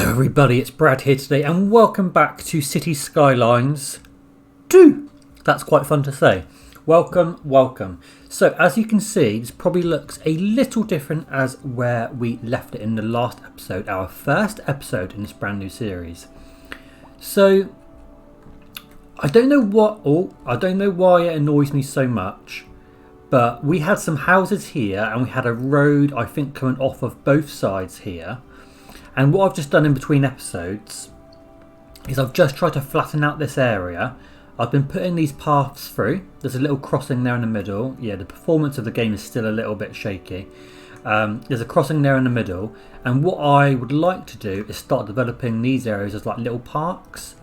Hello everybody, it's Brad here today and welcome back to City Skylines 2. That's quite fun to say. Welcome. So as you can see, this probably looks a little different as where we left it in the last episode, our first episode in this brand new series. So I don't know why it annoys me so much, but we had some houses here and we had a road I think coming off of both sides here. And what I've just done in between episodes is I've just tried to flatten out this area. I've been putting these paths through. There's a little crossing there in the middle. Yeah, the performance of the game is still a little bit shaky. There's a crossing there in the middle. And what I would like to do is start developing these areas as like little parks.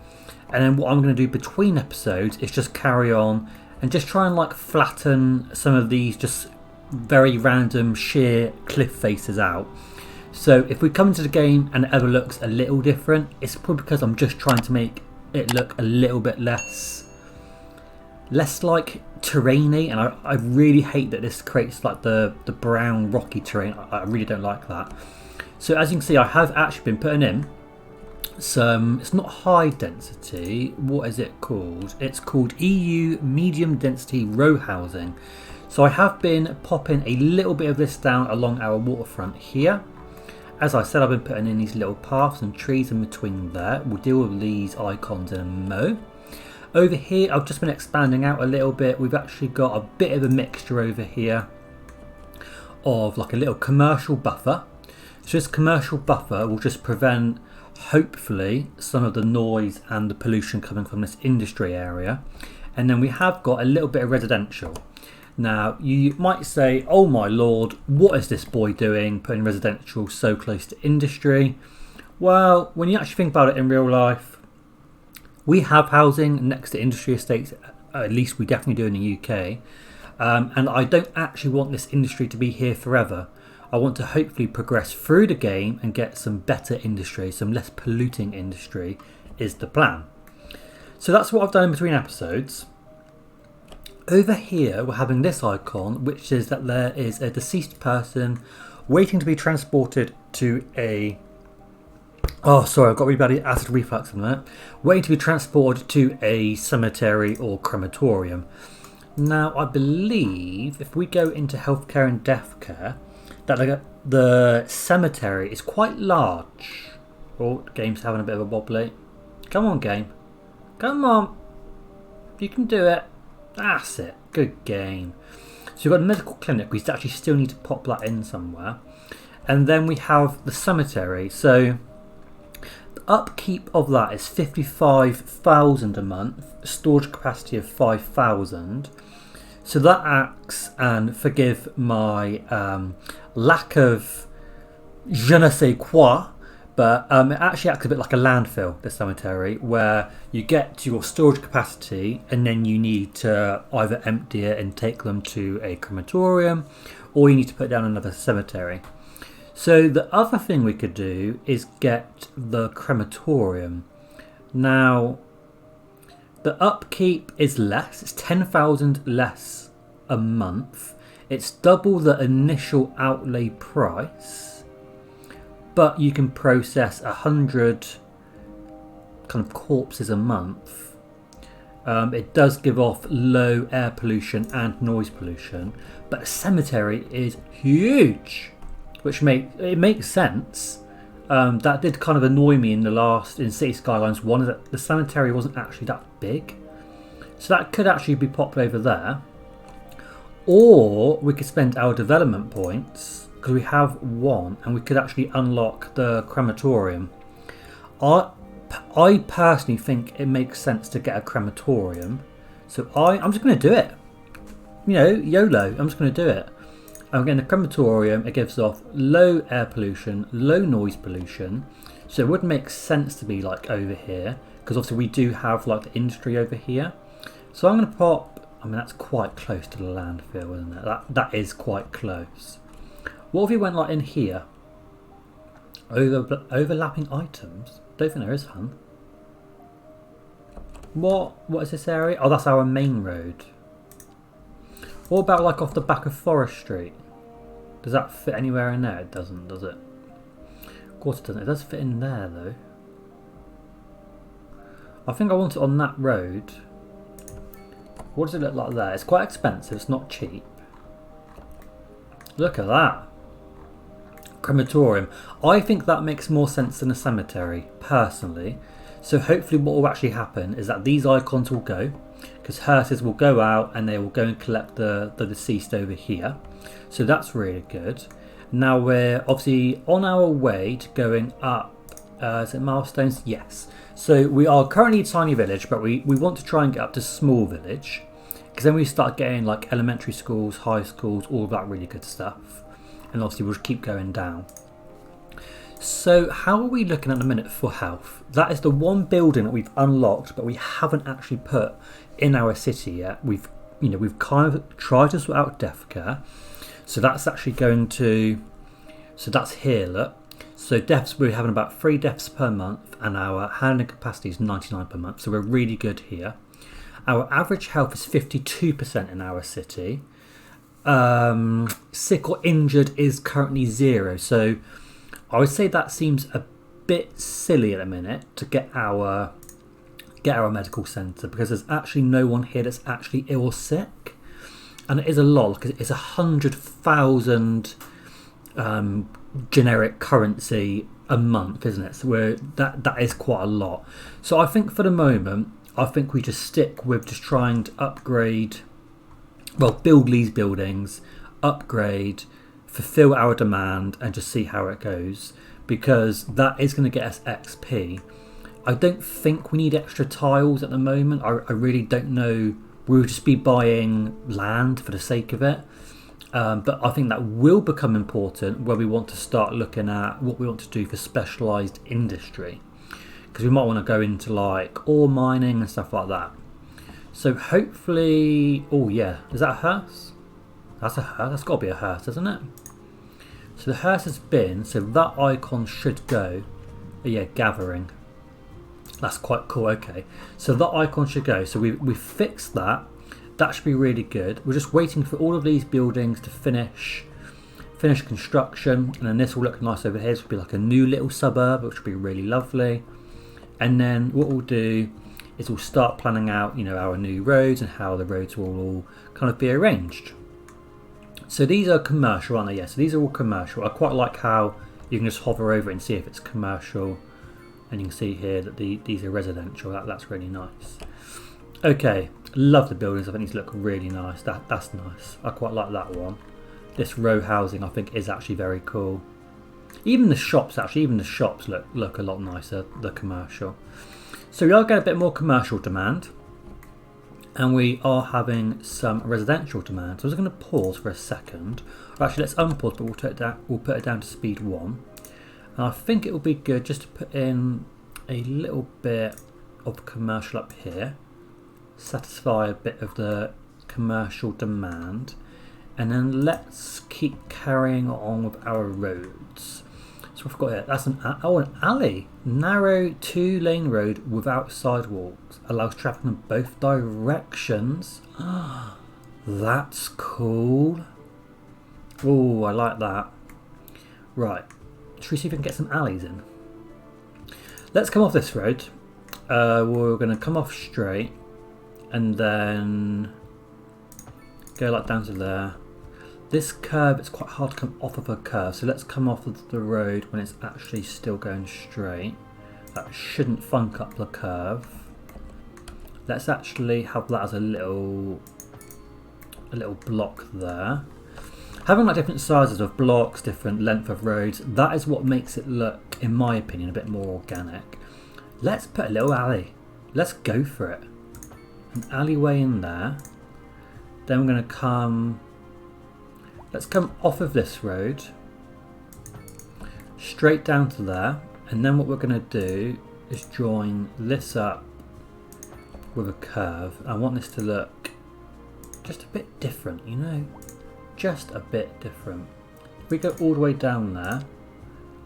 And then what I'm going to do between episodes is just carry on and just try and like flatten some of these just very random sheer cliff faces out. So if we come into the game and it ever looks a little different, it's probably because I'm just trying to make it look a little bit less like terrainy, and I really hate that this creates like the brown rocky terrain. I really don't like that. So as you can see, I have actually been putting in some, it's not high density, what is it called? It's called EU medium density row housing. So I have been popping a little bit of this down along our waterfront here. As I said, I've been putting in these little paths and trees in between there. We'll deal with these icons in a mo. Over here, I've just been expanding out a little bit. We've actually got a bit of a mixture over here of like a little commercial buffer. So this commercial buffer will just prevent, hopefully, some of the noise and the pollution coming from this industry area. And then we have got a little bit of residential. Now, you might say, oh my lord, what is this boy doing putting residential so close to industry? Well, when you actually think about it in real life, we have housing next to industry estates, at least we definitely do in the UK. And I don't actually want this industry to be here forever. I want to hopefully progress through the game and get some better industry, some less polluting industry is the plan. So that's what I've done in between episodes. Over here we're having this icon, which is that there is a deceased person waiting to be transported to a... Oh, sorry, I've got really bad acid reflux in that. Waiting to be transported to a cemetery or crematorium. Now, I believe if we go into healthcare and death care, that the cemetery is quite large. Oh, the game's having a bit of a wobbly. Come on, game. Come on. You can do it. That's it. Good game. So you've got a medical clinic. We actually still need to pop that in somewhere. And then we have the cemetery. So the upkeep of that is 55,000 a month. Storage capacity of 5,000. So that acts, and forgive my lack of je ne sais quoi, but it actually acts a bit like a landfill, the cemetery, where you get to your storage capacity and then you need to either empty it and take them to a crematorium, or you need to put down another cemetery. So the other thing we could do is get the crematorium. Now, the upkeep is less, it's 10,000 less a month. It's double the initial outlay price. But you can process 100 kind of corpses a month. It does give off low air pollution and noise pollution, but the cemetery is huge, which makes sense. That did kind of annoy me in City Skylines 1, that the cemetery wasn't actually that big. So that could actually be popped over there. Or we could spend our development points, because we have one, and we could actually unlock the crematorium. I personally think it makes sense to get a crematorium, so I'm just going to do it. You know, YOLO, I'm just going to do it. I'm getting a crematorium. It gives off low air pollution, low noise pollution, so it would make sense to be like over here, because obviously we do have like the industry over here. So I'm going to pop, I mean that's quite close to the landfill, isn't it? That is quite close. What if we went like in here? Overlapping items? Don't think there is, hun. What is this area? Oh, that's our main road. What about like off the back of Forest Street? Does that fit anywhere in there? It doesn't, does it? Of course it doesn't. It does fit in there though. I think I want it on that road. What does it look like there? It's quite expensive. It's not cheap. Look at that. Crematorium. I think that makes more sense than a cemetery, personally. So hopefully what will actually happen is that these icons will go, because hearses will go out and they will go and collect the deceased over here. So that's really good. Now we're obviously on our way to going up. Is it milestones? Yes. So we are currently a tiny village, but we want to try and get up to small village, because then we start getting like elementary schools, high schools, all of that really good stuff. And obviously we'll just keep going down. So how are we looking at the minute for health? That is the one building that we've unlocked, but we haven't actually put in our city yet. We've kind of tried to sort out death care. So that's actually going to, so that's here, look. So deaths, we're having about 3 deaths per month, and our handling capacity is 99 per month. So we're really good here. Our average health is 52% in our city. Sick or injured is currently 0. So I would say that seems a bit silly at the minute to get our medical centre, because there's actually no one here that's actually ill or sick, and it is a lot because it's 100,000 generic currency a month, isn't it? So that is quite a lot. So I think for the moment, I think we just stick with just trying to upgrade, well, build these buildings, upgrade, fulfill our demand, and just see how it goes, because that is going to get us XP. I don't think we need extra tiles at the moment. I really don't know. We'll just be buying land for the sake of it. But I think that will become important where we want to start looking at what we want to do for specialised industry, because we might want to go into like ore mining and stuff like that. So hopefully, oh yeah, is that a hearse? That's a hearse. That's got to be a hearse, isn't it? So the hearse has been, so that icon should go. Oh yeah, gathering. That's quite cool. Okay, so that icon should go. So we fixed that. That should be really good. We're just waiting for all of these buildings to finish construction, and then this will look nice over here. This will be like a new little suburb, which will be really lovely. And then what we'll do is we'll start planning out, our new roads and how the roads will all kind of be arranged. So these are commercial, aren't they? Yeah, so these are all commercial. I quite like how you can just hover over it and see if it's commercial. And you can see here that these are residential. That's really nice. Okay, love the buildings. I think these look really nice. That's nice. I quite like that one. This row housing I think is actually very cool. Even the shops look a lot nicer, the commercial. So we are getting a bit more commercial demand, and we are having some residential demand. So I was going to pause for a second. Or actually, let's unpause, but we'll put it down to speed 1. And I think it will be good just to put in a little bit of commercial up here, satisfy a bit of the commercial demand, and then let's keep carrying on with our roads. So we've got here, that's an alley. Narrow 2-lane road without sidewalks, allows traffic in both directions. That's cool. Oh, I like that. Right, should we see if we can get some alleys in? Let's come off this road. We're going to come off straight and then go like down to there. This curve, it's quite hard to come off of a curve, so let's come off of the road when it's actually still going straight. That shouldn't funk up the curve. Let's actually have that as a little block there. Having like different sizes of blocks, different length of roads, that is what makes it look, in my opinion, a bit more organic. Let's put a little alley. Let's go for it. An alleyway in there. Then we're going to come... Let's come off of this road, straight down to there, and then what we're going to do is join this up with a curve. I want this to look just a bit different, just a bit different. If we go all the way down there,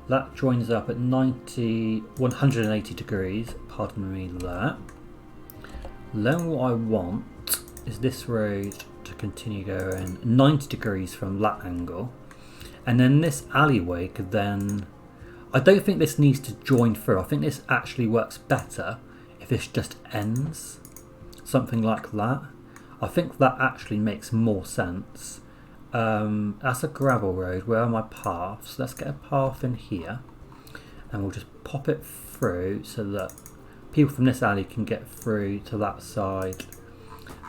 that joins up at 180 degrees, pardon me there. Then what I want is this road to continue going 90 degrees from that angle, and then this alleyway could then, I don't think this needs to join through. I think this actually works better if this just ends. Something like that. I think that actually makes more sense. That's a gravel road. Where are my paths? Let's get a path in here. And we'll just pop it through so that people from this alley can get through to that side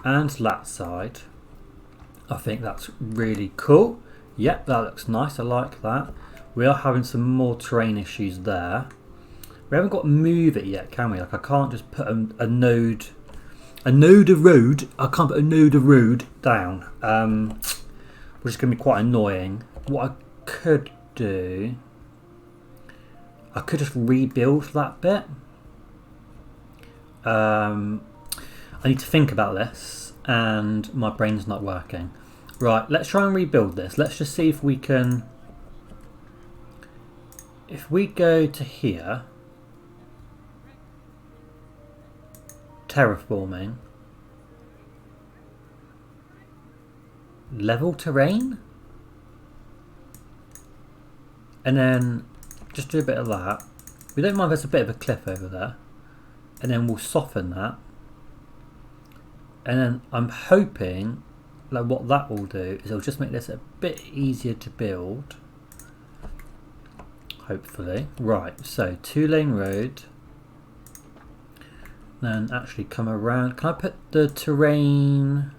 and that side. I think that's really cool. Yep, that looks nice. I like that. We are having some more terrain issues there. We haven't got to move it yet, can we? Like, I can't just put a node of road. I can't put a node of road down, which is going to be quite annoying. What I could do, I could just rebuild that bit. I need to think about this, and my brain's not working. Right, let's try and rebuild this. Let's just see if we can. If we go to here, terraforming, level terrain, and then just do a bit of that. We don't mind if there's a bit of a cliff over there, and then we'll soften that. And then I'm hoping, like, what that will do is it'll just make this a bit easier to build. Hopefully. Right, so 2-lane road. Then actually come around. Can I put the terrain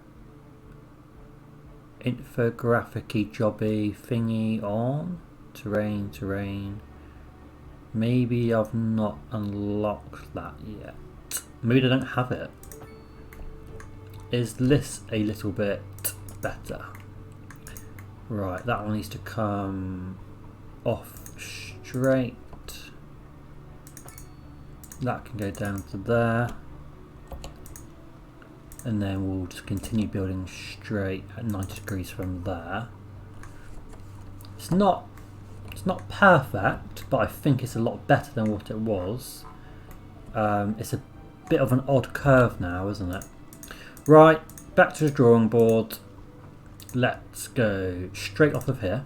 infographic-y jobby thingy on? Terrain. Maybe I've not unlocked that yet. Maybe I don't have it. Is this a little bit better? Right, that one needs to come off straight. That can go down to there. And then we'll just continue building straight at 90 degrees from there. It's not perfect, but I think it's a lot better than what it was. It's a bit of an odd curve now, isn't it? Right, back to the drawing board. Let's go straight off of here.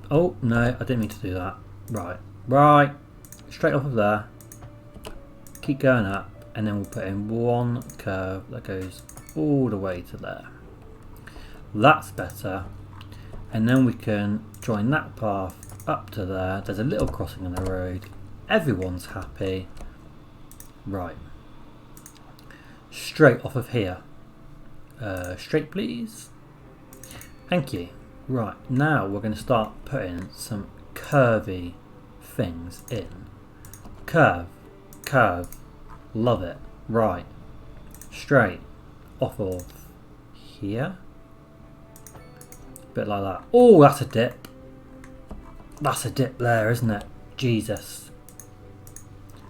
Oh, no, I didn't mean to do that. Right, straight off of there. Keep going up, and then we'll put in one curve that goes all the way to there. That's better. And then we can join that path up to there. There's a little crossing in the road. Everyone's happy. Right. Straight off of here. Straight, please. Thank you. Right, now we're going to start putting some curvy things in. Curve. Love it. Right. Straight off of here. Bit like that. Oh, that's a dip. That's a dip there, isn't it? Jesus.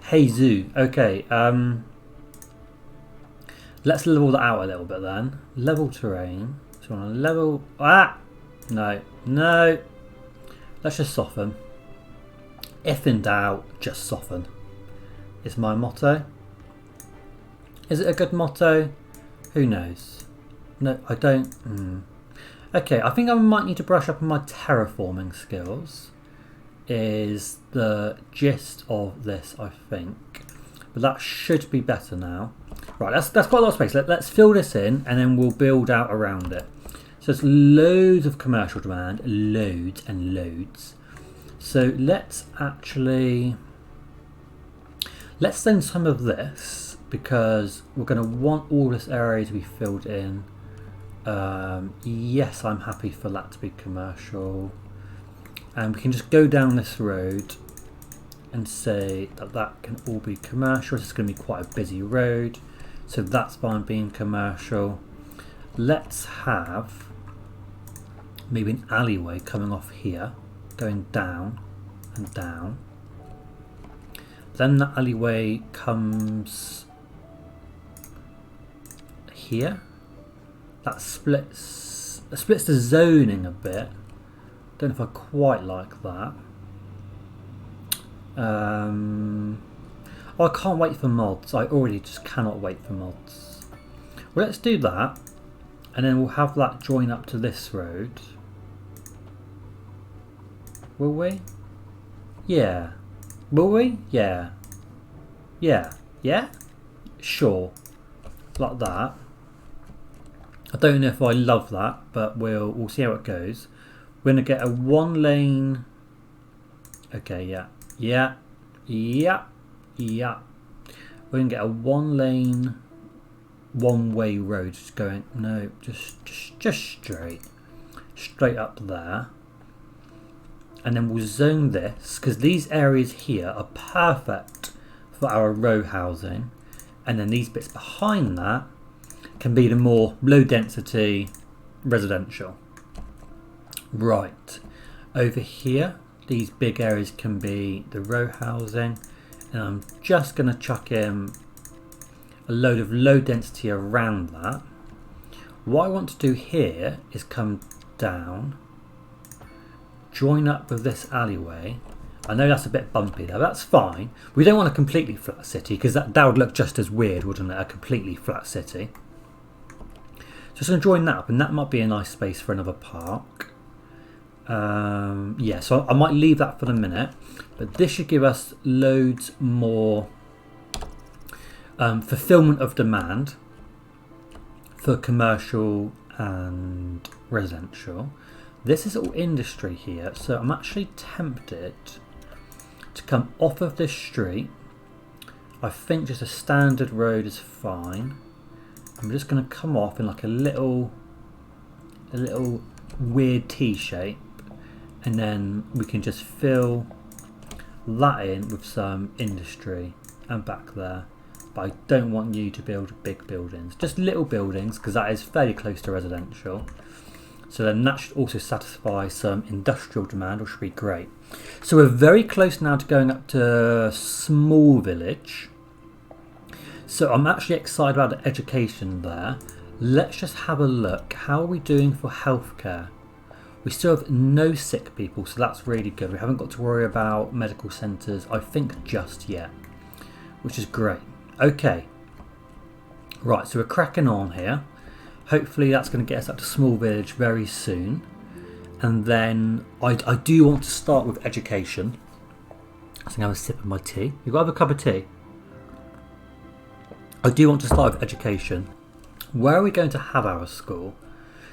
Hey zoo. Okay, let's level that out a little bit then. Level terrain. So on a level. No. Let's just soften. If in doubt, just soften. Is my motto. Is it a good motto? Who knows? No, I don't. Okay, I think I might need to brush up on my terraforming skills. Is the gist of this, I think. But that should be better now. Right, that's quite a lot of space. Let's fill this in, and then we'll build out around it. So there's loads of commercial demand, loads and loads. So let's send some of this, because we're going to want all this area to be filled in. Yes, I'm happy for that to be commercial. And we can just go down this road and say that can all be commercial. This is going to be quite a busy road, so that's fine being commercial. Let's have maybe an alleyway coming off here, going down and down. Then the alleyway comes here. That splits the zoning a bit. Don't know if I quite like that. I can't wait for mods. I already just cannot wait for mods. Well, let's do that, and then we'll have that join up to this road. Will we? Yeah. Will we? Yeah. Yeah. Yeah? Sure. Like that. I don't know if I love that, but we'll see how it goes. We're going to get a 1 lane. Okay, yeah. Yeah. Yeah. Yeah. We're going to get a 1 lane, 1-way road. Just going, no, just straight. Straight up there. And then we'll zone this, because these areas here are perfect for our row housing. And then these bits behind that can be the more low density residential. Right. Over here, these big areas can be the row housing. And I'm just going to chuck in a load of low density around that. What I want to do here is come down, join up with this alleyway. I know that's a bit bumpy there, but that's fine. We don't want a completely flat city, because that would look just as weird, wouldn't it? A completely flat city. Just going to join that up, and that might be a nice space for another park. Yeah, so I might leave that for the minute, but this should give us loads more fulfillment of demand for commercial and residential. This is all industry here, so I'm actually tempted to come off of this street. I think just a standard road is fine. I'm just going to come off in like a little weird T shape, and then we can just fill that in with some industry and back there. But I don't want you to build big buildings, just little buildings, because that is fairly close to residential. So then that should also satisfy some industrial demand, which should be great. So we're very close now to going up to small village. So I'm actually excited about the education there. Let's just have a look. How are we doing for healthcare? We still have no sick people, so that's really good. We haven't got to worry about medical centres, I think, just yet, which is great. Okay. Right, so we're cracking on here. Hopefully that's going to get us up to small village very soon. And then I do want to start with education. I think I have a sip of my tea. You got to have a cup of tea? I do want to start with education. Where are we going to have our school?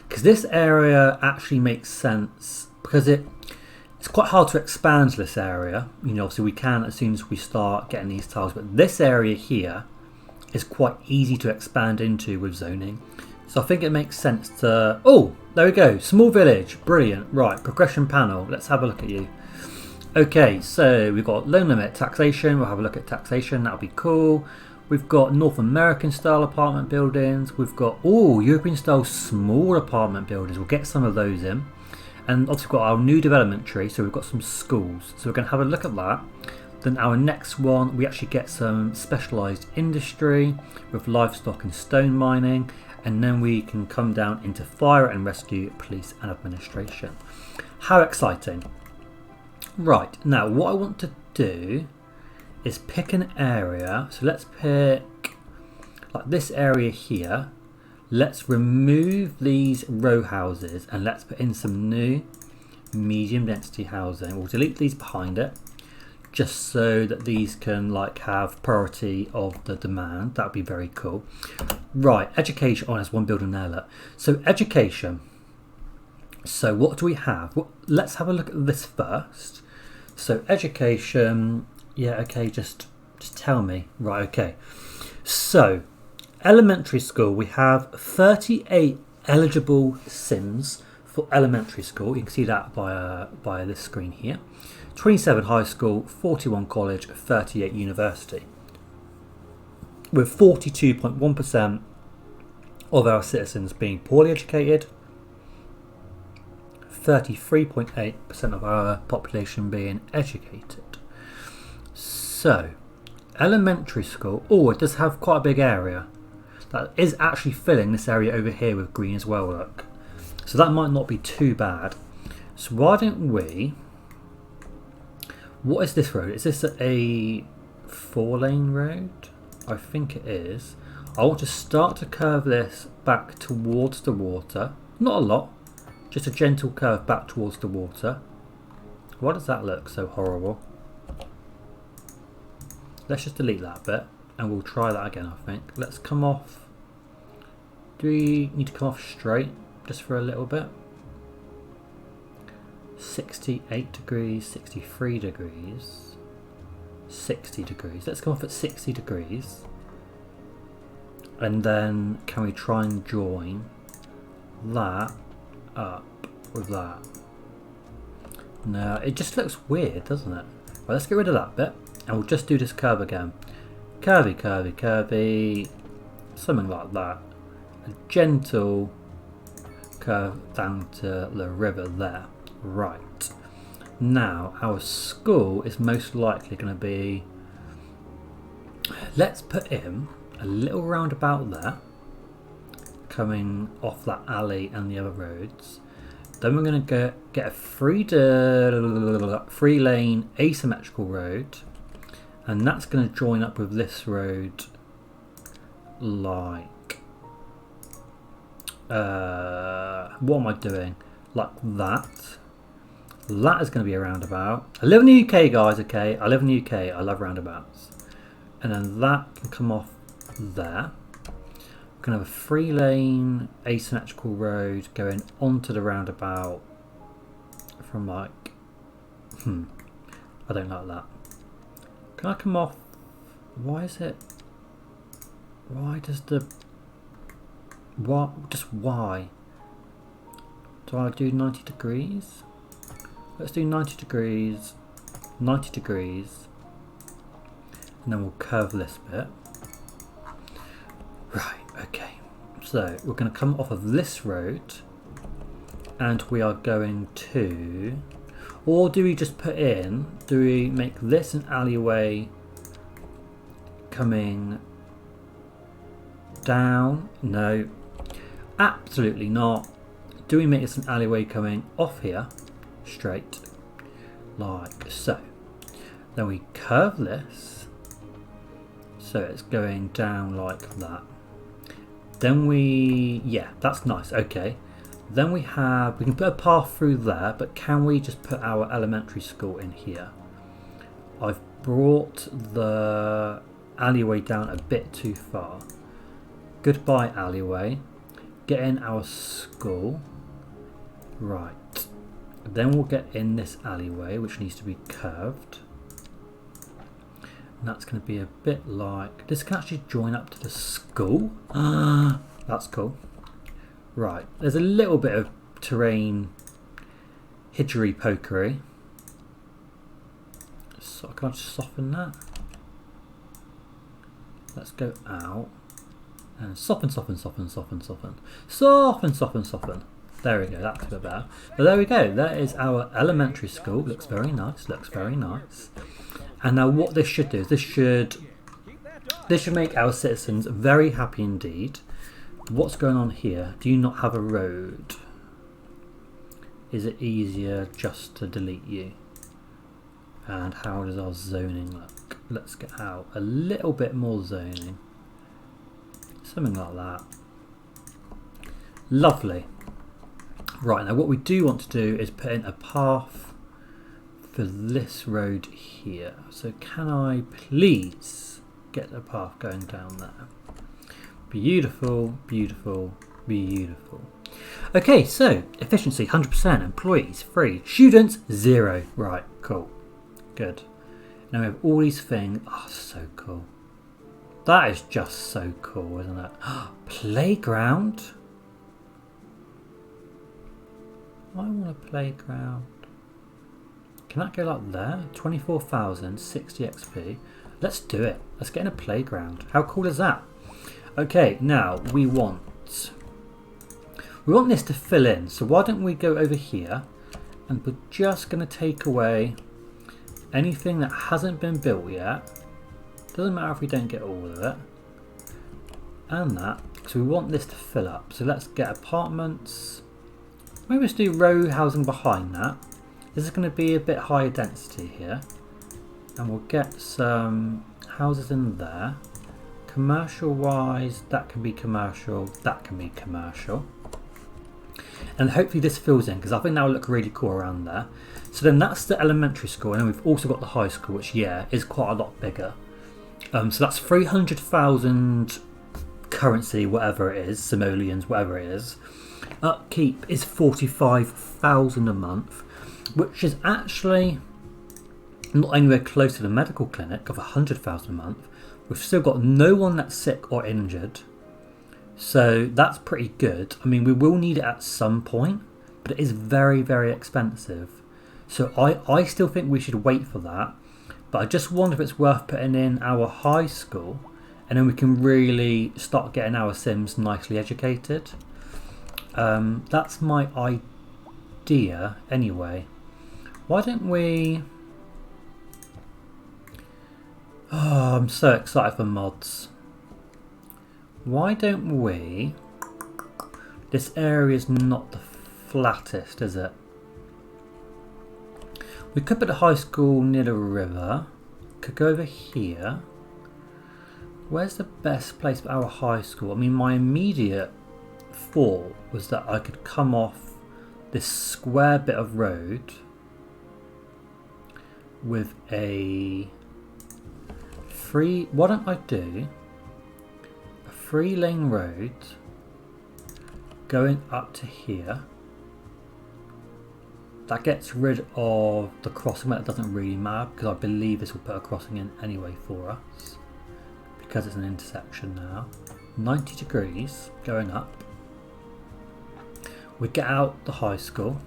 Because this area actually makes sense, because it's quite hard to expand this area. You know, so we can as soon as we start getting these tiles. But this area here is quite easy to expand into with zoning. So I think it makes sense to... Oh, there we go. Small village. Brilliant. Right, progression panel. Let's have a look at you. Okay, so we've got loan limit taxation. We'll have a look at taxation. That'll be cool. We've got North American style apartment buildings. We've got, European style small apartment buildings. We'll get some of those in. And obviously we've got our new development tree. So we've got some schools. So we're going to have a look at that. Then our next one, we actually get some specialised industry with livestock and stone mining. And then we can come down into fire and rescue, police and administration. How exciting. Right, now what I want to do is pick an area. So let's pick like this area here. Let's remove these row houses and let's put in some new medium density housing. We'll delete these behind it, just so that these can like have priority of the demand. That would be very cool. Right, education. Oh, there's one building there. Look. So education. So what do we have? Well, let's have a look at this first. So education. Yeah, okay, just tell me. Right, okay. So elementary school, we have 38 eligible sims for elementary school. You can see that by this screen here. 27 high school, 41 college, 38 university. With 42.1% of our citizens being poorly educated, 33.8% of our population being educated. So, elementary school, it does have quite a big area. That is actually filling this area over here with green as well, look. So that might not be too bad. So why don't we... What is this road? Is this a 4-lane road? I think it is. I want to start to curve this back towards the water. Not a lot, just a gentle curve back towards the water. Why does that look so horrible? let's just delete that bit and we'll try that again, I think. Let's come off. Do we need to come off straight just for a little bit? 68 degrees, 63 degrees, 60 degrees. Let's come off at 60 degrees. And then can we try and join that up with that? No, it just looks weird, doesn't it? Right, let's get rid of that bit and we'll just do this curve again. Curvy, curvy, curvy, something like that. A gentle curve down to the river there. Right, now our school is most likely going to be, let's put in a little roundabout there coming off that alley and the other roads. Then we're going to get a free lane asymmetrical road, and that's going to join up with this road like what am I doing? Like that. That is going to be a roundabout. I live in the UK, guys, okay? I live in the UK. I love roundabouts. And then that can come off there. We're going to have a 3-lane asymmetrical road going onto the roundabout from like... I don't like that. Can I come off... Why is it... Why does the... What? Just why? Do I do 90 degrees? Let's do 90 degrees, 90 degrees, and then we'll curve this bit. Right, okay. So we're going to come off of this road, and we are going to, or do we just put in, do we make this an alleyway coming down? No, absolutely not. Do we make this an alleyway coming off here? Straight like so. Then we curve this so it's going down like that. Then yeah, that's nice. Okay, then we can put a path through there, but can we just put our elementary school in here? I've brought the alleyway down a bit too far. Goodbye alleyway. Get in our school. Right. Then we'll get in this alleyway, which needs to be curved. And that's going to be a bit like... This can actually join up to the school. That's cool. Right, there's a little bit of terrain hidgery-pokery. So can I just soften that? Let's go out. And soften, soften, soften, soften, soften. Soften, soften, soften. There we go, that's a bit better. But there we go, that is our elementary school. Looks very nice, looks very nice. And now what this should do is this should make our citizens very happy indeed. What's going on here? Do you not have a road? Is it easier just to delete you? And how does our zoning look? Let's get out a little bit more zoning. Something like that. Lovely. Right, now what we do want to do is put in a path for this road here. So can I please get the path going down there? Beautiful, beautiful, beautiful. Okay, so efficiency 100%, employees free, students 0. Right, cool, good. Now we have all these things. Oh, so cool. That is just so cool, isn't it? Playground. I want a playground. Can that go like there? 24,000, 60 XP. Let's do it. Let's get in a playground. How cool is that? Okay, now we want this to fill in. So why don't we go over here and we're just going to take away anything that hasn't been built yet. Doesn't matter if we don't get all of it. And that. So we want this to fill up. So let's get apartments. Maybe let's do row housing behind that. This is going to be a bit higher density here. And we'll get some houses in there. Commercial wise, that can be commercial, that can be commercial. And hopefully this fills in, because I think that will look really cool around there. So then that's the elementary school, and then we've also got the high school, which, yeah, is quite a lot bigger. So that's 300,000 currency, whatever it is, simoleons, whatever it is. Upkeep is 45,000 a month, which is actually not anywhere close to the medical clinic of 100,000 a month. We've still got no one that's sick or injured, so that's pretty good. I mean, we will need it at some point, but it is very, very expensive. So I still think we should wait for that, but I just wonder if it's worth putting in our high school, and then we can really start getting our Sims nicely educated. That's my idea anyway. Why don't we... Oh, I'm so excited for mods. Why don't we... This area is not the flattest, is it? We could put a high school near the river. Could go over here. Where's the best place for our high school? I mean, my immediate thought was that I could come off this square bit of road with a free... Why don't I do a 3-lane road going up to here? That gets rid of the crossing, but it doesn't really matter because I believe this will put a crossing in anyway for us because it's an intersection now. 90 degrees going up. We get out the high school,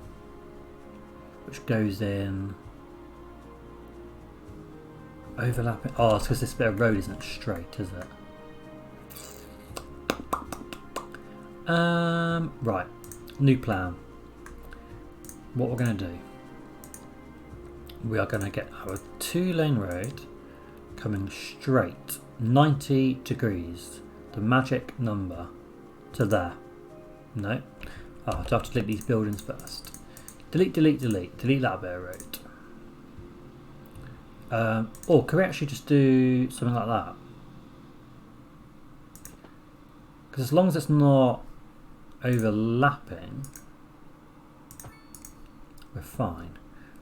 which goes in overlapping. Oh, it's because this bit of road isn't straight, is it? Right, new plan. What we're going to do, we are going to get our 2-lane road coming straight 90 degrees, the magic number, to there. No, oh, I have to delete these buildings first. Delete, delete, delete, delete that bit of road. Or can we actually just do something like that? Because as long as it's not overlapping, we're fine.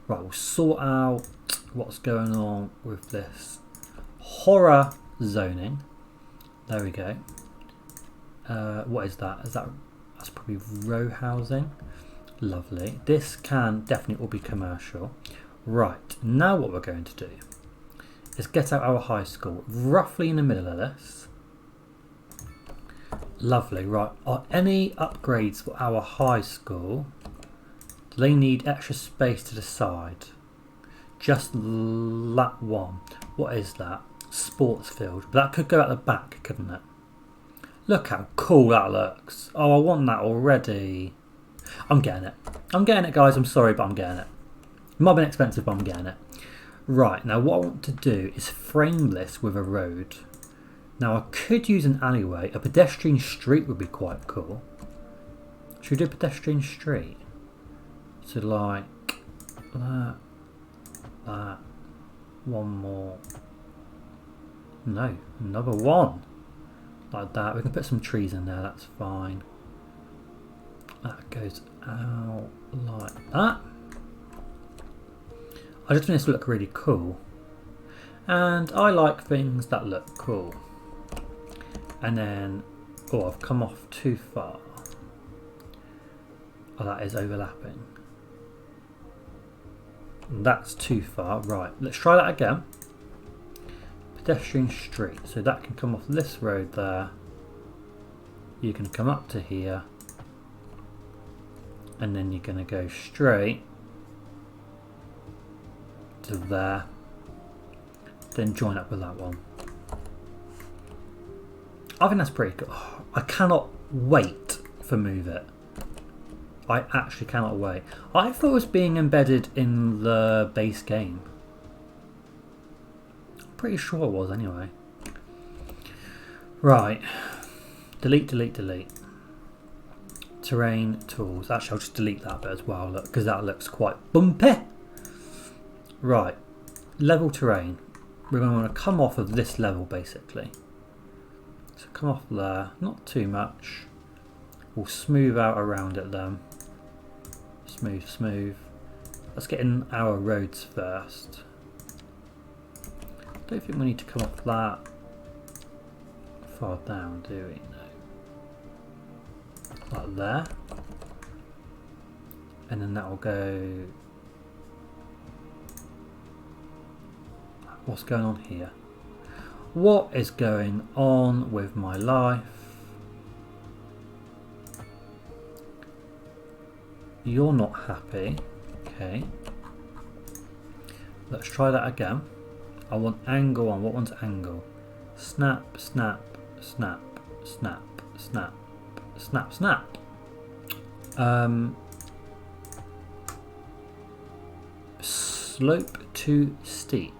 Right, we'll sort out what's going on with this horror zoning. There we go. What is that? That's probably row housing. Lovely. This can definitely all be commercial. Right, now what we're going to do is get out our high school roughly in the middle of this. Lovely. Right, are any upgrades for our high school? Do they need extra space to the side? Just that one. What is that? Sports field. But that could go at the back, couldn't it? Look how cool that looks. Oh, I want that already. I'm getting it. I'm getting it, guys. I'm sorry, but I'm getting it. It might have been expensive, but I'm getting it. Right, now what I want to do is frame this with a road. Now I could use an alleyway. A pedestrian street would be quite cool. Should we do a pedestrian street? So like that, one more. No, another one. Like that. We can put some trees in there, that's fine. That goes out like that. I just want this to look really cool. And I like things that look cool. And then, oh, I've come off too far. Oh, that is overlapping. That's too far. Right, let's try that again. Pedestrian street. So that can come off this road there. You can come up to here. And then you're going to go straight to there. Then join up with that one. I think that's pretty cool. Oh, I cannot wait for Move It. I actually cannot wait. I thought it was being embedded in the base game. Pretty sure it was anyway. Right. Delete, delete, delete. Terrain, tools. Actually, I'll just delete that bit as well, look, because that looks quite bumpy. Right. Level terrain. We're going to want to come off of this level, basically. So come off there. Not too much. We'll smooth out around it then. Smooth, smooth. Let's get in our roads first. Don't think we need to come up that far down, do we? No. Like there. And then that will go... What's going on here? What is going on with my life? You're not happy. Okay. Let's try that again. I want angle on. What one's angle? Snap, snap, snap, snap, snap, snap, snap. Slope too steep.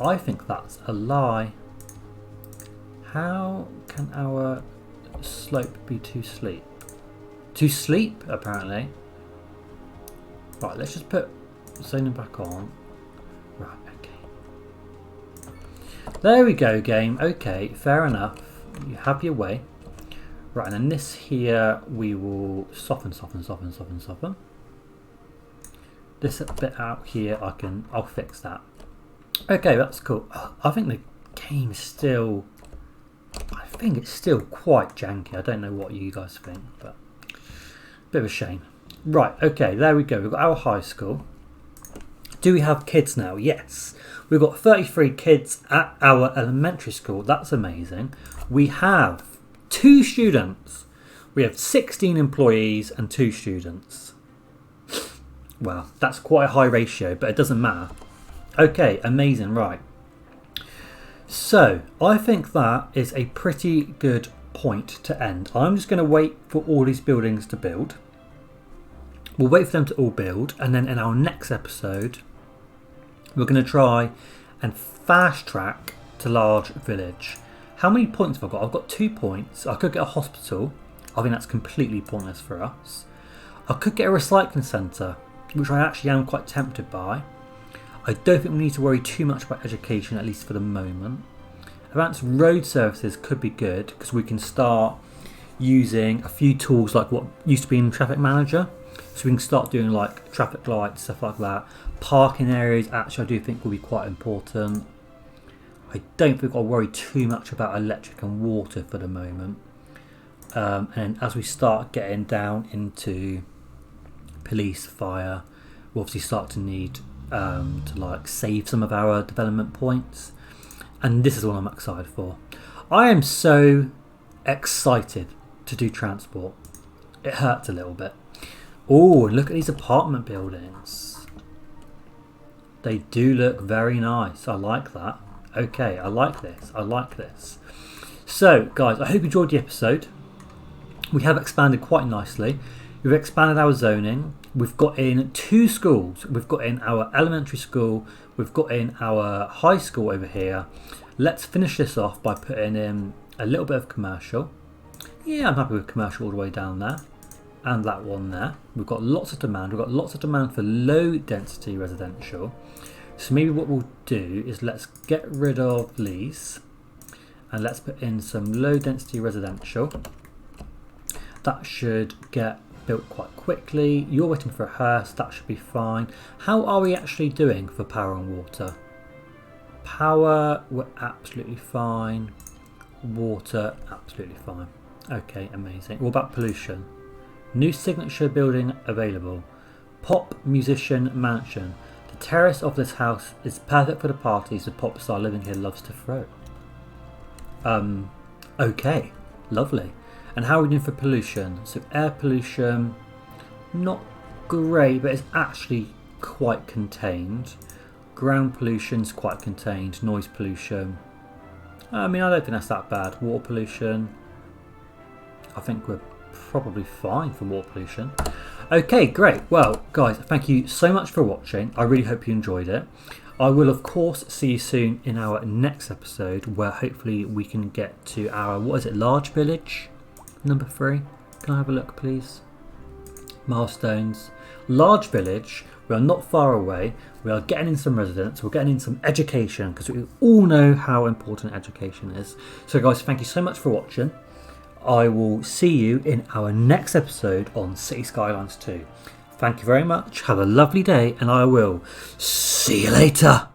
I think that's a lie. How can our slope be too steep? Too steep, apparently. Right, let's just put zoning back on. Right, okay. There we go, game. Okay, fair enough. You have your way. Right, and then this here we will soften, soften, soften, soften, soften. This bit out here, I'll fix that. Okay, that's cool. I think the game's still, I think it's still quite janky. I don't know what you guys think, but bit of a shame. Right, okay, there we go. We've got our high school. Do we have kids now? Yes. We've got 33 kids at our elementary school. That's amazing. We have 2 students. We have 16 employees and 2 students. Well, that's quite a high ratio, but it doesn't matter. Okay, amazing, right. So, I think that is a pretty good point to end. I'm just going to wait for all these buildings to build. We'll wait for them to all build, and then in our next episode, we're going to try and fast track to large village. How many points have I got? I've got 2 points. I could get a hospital. I think that's completely pointless for us. I could get a recycling centre, which I actually am quite tempted by. I don't think we need to worry too much about education, at least for the moment. Advanced road services could be good because we can start using a few tools like what used to be in Traffic Manager. So we can start doing like traffic lights, stuff like that. Parking areas, actually I do think will be quite important. I don't think I'll worry too much about electric and water for the moment. And as we start getting down into police, fire, we'll obviously start to need to like save some of our development points, and this is what I'm excited for. I am so excited to do transport. It hurts a little bit. Oh, look at these apartment buildings. They do look very nice. I like that. Okay, I like this. I like this. So guys, I hope you enjoyed the episode. We have expanded quite nicely. We've expanded our zoning. We've got in 2 schools. We've got in our elementary school. We've got in our high school over here. Let's finish this off by putting in a little bit of commercial. Yeah, I'm happy with commercial all the way down there. And that one there. We've got lots of demand. We've got lots of demand for low density residential. So maybe what we'll do is let's get rid of these. And let's put in some low density residential. That should get built quite quickly. You're waiting for a hearse, that should be fine. How are we actually doing for power and water? Power, we're absolutely fine. Water, absolutely fine. Okay, amazing. What about pollution? New signature building available. Pop musician mansion. The terrace of this house is perfect for the parties the pop star living here loves to throw. Okay, lovely. And how are we doing for pollution? So air pollution, not great, but it's actually quite contained. Ground pollution's quite contained. Noise pollution, I mean, I don't think that's that bad. Water pollution, I think we're probably fine for water pollution. Okay, great. Well, guys, thank you so much for watching. I really hope you enjoyed it. I will, of course, see you soon in our next episode, where hopefully we can get to our, what is it, large village? Number 3. Can I have a look, please? Milestones. Large village. We are not far away. We are getting in some residents. We're getting in some education, because we all know how important education is. So guys, thank you so much for watching. I will see you in our next episode on City Skylines 2. Thank you very much. Have a lovely day, and I will see you later.